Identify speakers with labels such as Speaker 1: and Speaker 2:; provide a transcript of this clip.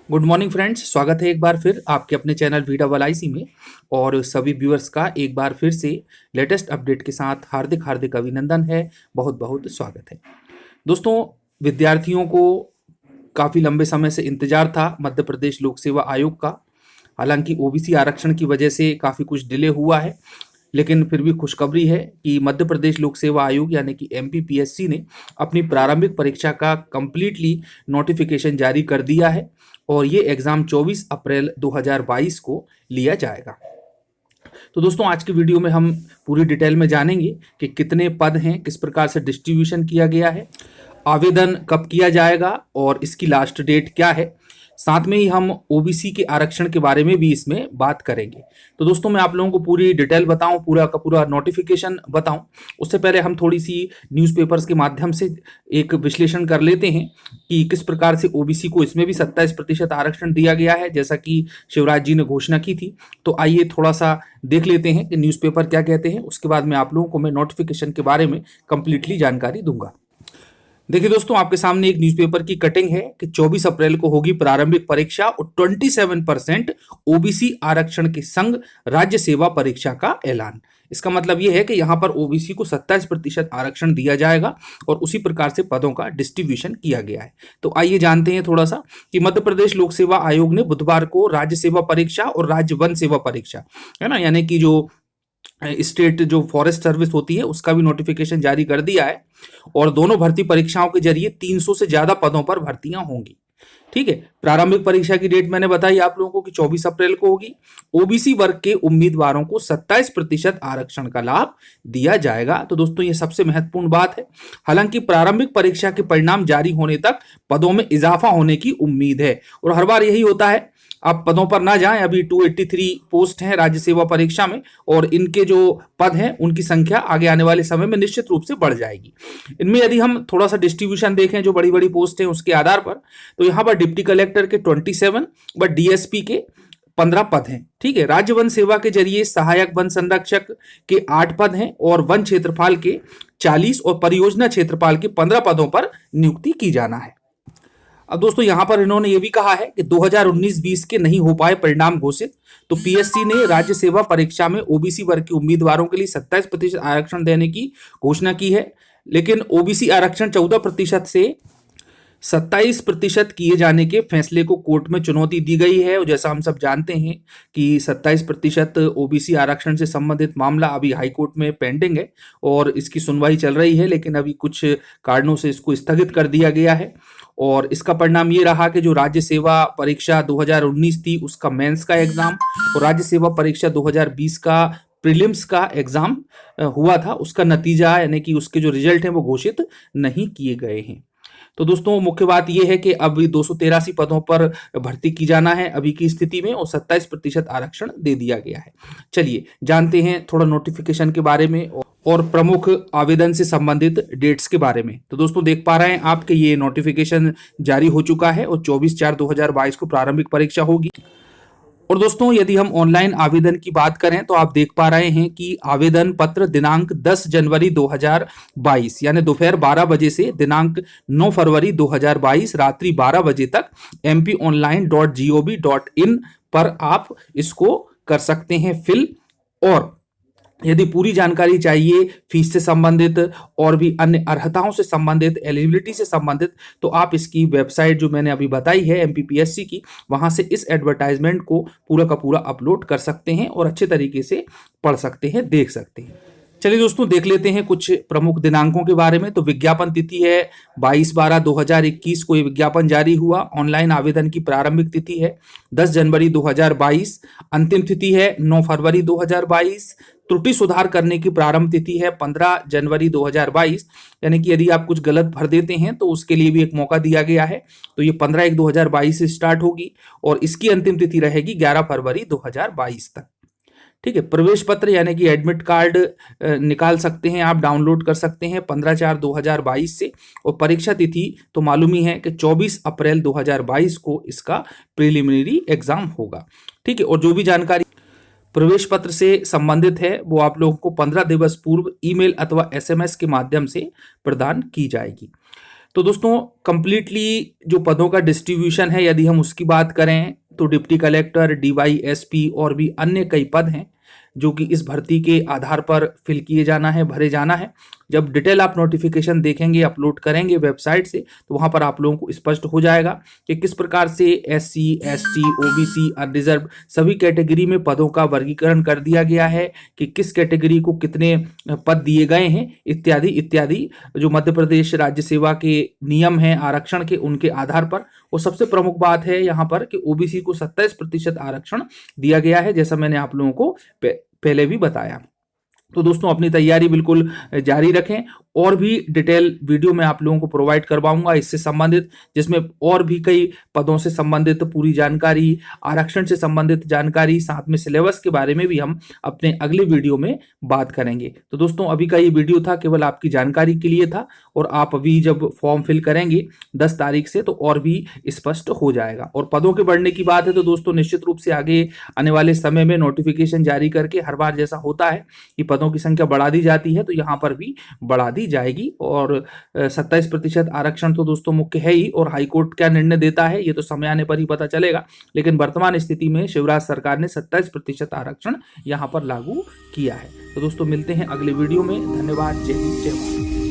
Speaker 1: Good morning friends, स्वागत है एक बार फिर आपके अपने चैनल वीडा वालाइसी में। और सभी व्यूअर्स का एक बार फिर से लेटेस्ट अपडेट के साथ हार्दिक हार्दिक अभिनंदन है। बहुत बहुत स्वागत है दोस्तों। विद्यार्थियों को काफ़ी लंबे समय से इंतजार था मध्य प्रदेश लोक सेवा आयोग का। हालांकि ओबीसी आरक्षण की वजह से काफ़ी कुछ डिले हुआ है, लेकिन फिर भी खुशखबरी है कि मध्य प्रदेश लोक सेवा आयोग यानी कि एमपीपीएससी ने अपनी प्रारंभिक परीक्षा का कंप्लीटली नोटिफिकेशन जारी कर दिया है और ये एग्ज़ाम 24 अप्रैल 2022 को लिया जाएगा। तो दोस्तों, आज की वीडियो में हम पूरी डिटेल में जानेंगे कि कितने पद हैं, किस प्रकार से डिस्ट्रीब्यूशन किया गया है, आवेदन कब किया जाएगा और इसकी लास्ट डेट क्या है। साथ में ही हम ओबीसी के आरक्षण के बारे में भी इसमें बात करेंगे। तो दोस्तों, मैं आप लोगों को पूरी डिटेल बताऊं, पूरा का पूरा नोटिफिकेशन बताऊं, उससे पहले हम थोड़ी सी न्यूज़पेपर्स के माध्यम से एक विश्लेषण कर लेते हैं कि किस प्रकार से ओबीसी को इसमें भी 27% आरक्षण दिया गया है, जैसा कि शिवराज जी ने घोषणा की थी। तो आइए थोड़ा सा देख लेते हैं कि न्यूज़पेपर क्या कहते हैं। उसके बाद में आप लोगों को मैं नोटिफिकेशन के बारे में कंप्लीटली जानकारी दूंगा। देखिए दोस्तों, आपके सामने एक न्यूज़पेपर की कटिंग है कि 24 अप्रैल को होगी प्रारंभिक परीक्षा और 27% ओबीसी आरक्षण के संग राज्य सेवा परीक्षा का ऐलान। इसका मतलब यह है कि यहां पर ओबीसी को 27% आरक्षण दिया जाएगा और उसी प्रकार से पदों का डिस्ट्रीब्यूशन किया गया है। तो आइए जानते हैं थोड़ा सा कि मध्य प्रदेश लोक सेवा आयोग ने बुधवार को राज्य सेवा परीक्षा और राज्य वन सेवा परीक्षा, है ना, यानी कि जो स्टेट जो फॉरेस्ट सर्विस होती है उसका भी नोटिफिकेशन जारी कर दिया है। और दोनों भर्ती परीक्षाओं के जरिए 300 से ज्यादा पदों पर भर्तियां होंगी। ठीक है, प्रारंभिक परीक्षा की डेट मैंने बताई आप लोगों को कि 24 अप्रैल को होगी। ओबीसी वर्ग के उम्मीदवारों को 27% आरक्षण का लाभ दिया जाएगा। तो दोस्तों, ये सबसे महत्वपूर्ण बात है। हालांकि प्रारंभिक परीक्षा के परिणाम जारी होने तक पदों में इजाफा होने की उम्मीद है और हर बार यही होता है। आप पदों पर ना जाएं, अभी 283 पोस्ट हैं राज्य सेवा परीक्षा में और इनके जो पद हैं उनकी संख्या आगे आने वाले समय में निश्चित रूप से बढ़ जाएगी। इनमें यदि हम थोड़ा सा डिस्ट्रीब्यूशन देखें जो बड़ी बड़ी पोस्ट हैं उसके आधार पर, तो यहाँ पर डिप्टी कलेक्टर के 27 व डीएसपी के 15 पद हैं। ठीक है, राज्य वन सेवा के जरिए सहायक वन संरक्षक के 8 पद हैं और वन क्षेत्रपाल के 40 और परियोजना क्षेत्रपाल के 15 पदों पर नियुक्ति की जाना है। अब दोस्तों, यहां पर इन्होंने ये भी कहा है कि 2019-20 के नहीं हो पाए परिणाम घोषित, तो पीएससी ने राज्य सेवा परीक्षा में ओबीसी वर्ग के उम्मीदवारों के लिए 27% आरक्षण देने की घोषणा की है। लेकिन ओबीसी आरक्षण 14% से 27% किए जाने के फैसले को कोर्ट में चुनौती दी गई है। और जैसा हम सब जानते हैं कि 27% ओबीसी आरक्षण से संबंधित मामला अभी हाईकोर्ट में पेंडिंग है और इसकी सुनवाई चल रही है, लेकिन अभी कुछ कारणों से इसको स्थगित कर दिया गया है। और इसका परिणाम ये रहा कि जो राज्य सेवा परीक्षा 2019 थी उसका मेंस का एग्जाम और राज्य सेवा परीक्षा 2020 का प्रीलिम्स का एग्जाम हुआ था, उसका नतीजा यानी कि उसके जो रिजल्ट हैं वो घोषित नहीं किए गए हैं। तो दोस्तों, मुख्य बात यह है कि अब 283 पदों पर भर्ती की जाना है अभी की स्थिति में और 27% आरक्षण दे दिया गया है। चलिए जानते हैं थोड़ा नोटिफिकेशन के बारे में और प्रमुख आवेदन से संबंधित डेट्स के बारे में। तो दोस्तों, देख पा रहे हैं आपके ये नोटिफिकेशन जारी हो चुका है और 24/4/2022 को प्रारंभिक परीक्षा होगी। और दोस्तों, यदि हम ऑनलाइन आवेदन की बात करें तो आप देख पा रहे हैं कि आवेदन पत्र दिनांक 10 जनवरी 2022 यानी दोपहर 12 बजे से दिनांक 9 फरवरी 2022 रात्रि 12 बजे तक mponline.gov.in पर आप इसको कर सकते हैं फिल। और यदि पूरी जानकारी चाहिए फीस से संबंधित और भी अन्य अर्हताओं से संबंधित, एलिजिबिलिटी से संबंधित, तो आप इसकी वेबसाइट जो मैंने अभी बताई है एमपीपीएससी की, वहां से इस एडवर्टाइजमेंट को पूरा का पूरा अपलोड कर सकते हैं और अच्छे तरीके से पढ़ सकते हैं, देख सकते हैं। चलिए दोस्तों, देख लेते हैं कुछ प्रमुख दिनांकों के बारे में। तो विज्ञापन तिथि है 22/12/2021 को ये विज्ञापन जारी हुआ। ऑनलाइन आवेदन की प्रारंभिक तिथि है 10 जनवरी 2022, अंतिम तिथि है 9 फरवरी 2022। त्रुटि सुधार करने की प्रारंभ तिथि है 15 जनवरी 2022, यानी कि यदि आप कुछ गलत भर देते हैं तो उसके लिए भी एक मौका दिया गया है। तो ये 15/1/2022 से स्टार्ट होगी और इसकी अंतिम तिथि रहेगी 11 फरवरी 2022 तक। ठीक है, प्रवेश पत्र यानी कि एडमिट कार्ड निकाल सकते हैं आप, डाउनलोड कर सकते हैं 15/4/2022 से। और परीक्षा तिथि तो मालूम ही है कि 24 अप्रैल 2022 को इसका प्रिलिमिनरी एग्जाम होगा। ठीक है, और जो भी जानकारी प्रवेश पत्र से संबंधित है वो आप लोगों को 15 दिवस पूर्व ईमेल अथवा एसएमएस के माध्यम से प्रदान की जाएगी। तो दोस्तों कंप्लीटली जो पदों का डिस्ट्रीब्यूशन है, यदि हम उसकी बात करें तो डिप्टी कलेक्टर, डीवाईएसपी और भी अन्य कई पद हैं जो कि इस भर्ती के आधार पर फिल किए जाना है, भरे जाना है। जब डिटेल आप नोटिफिकेशन देखेंगे, अपलोड करेंगे वेबसाइट से, तो वहां पर आप लोगों को स्पष्ट हो जाएगा कि किस प्रकार से SC, ST, OBC, अनरिजर्व सभी कैटेगरी में पदों का वर्गीकरण कर दिया गया है कि किस कैटेगरी को कितने पद दिए गए हैं, इत्यादि इत्यादि। जो मध्य प्रदेश राज्य सेवा के नियम हैं आरक्षण के, उनके आधार पर। और सबसे प्रमुख बात है यहाँ पर कि OBC को 27% आरक्षण दिया गया है, जैसा मैंने आप लोगों को पहले भी बताया। तो दोस्तों अपनी तैयारी बिल्कुल जारी रखें। और भी डिटेल वीडियो मैं आप लोगों को प्रोवाइड करवाऊंगा इससे संबंधित, जिसमें और भी कई पदों से संबंधित पूरी जानकारी, आरक्षण से संबंधित जानकारी, साथ में सिलेबस के बारे में भी हम अपने अगले वीडियो में बात करेंगे। तो दोस्तों अभी का ये वीडियो था केवल आपकी जानकारी के लिए था, और आप अभी जब फॉर्म फिल करेंगे 10 तारीख से तो और भी स्पष्ट हो जाएगा। और पदों के बढ़ने की बात है तो दोस्तों निश्चित रूप से आगे आने वाले समय में नोटिफिकेशन जारी करके हर बार जैसा होता है कि पदों की संख्या बढ़ा दी जाती है, तो यहाँ पर भी बढ़ा दी जाएगी। और 27% आरक्षण तो दोस्तों मुख्य है ही, और हाईकोर्ट क्या निर्णय देता है ये तो समय आने पर ही पता चलेगा। लेकिन वर्तमान स्थिति में शिवराज सरकार ने 27% आरक्षण यहाँ पर लागू किया है। तो दोस्तों मिलते हैं अगले वीडियो में। धन्यवाद। जय हिंद, जय भारत।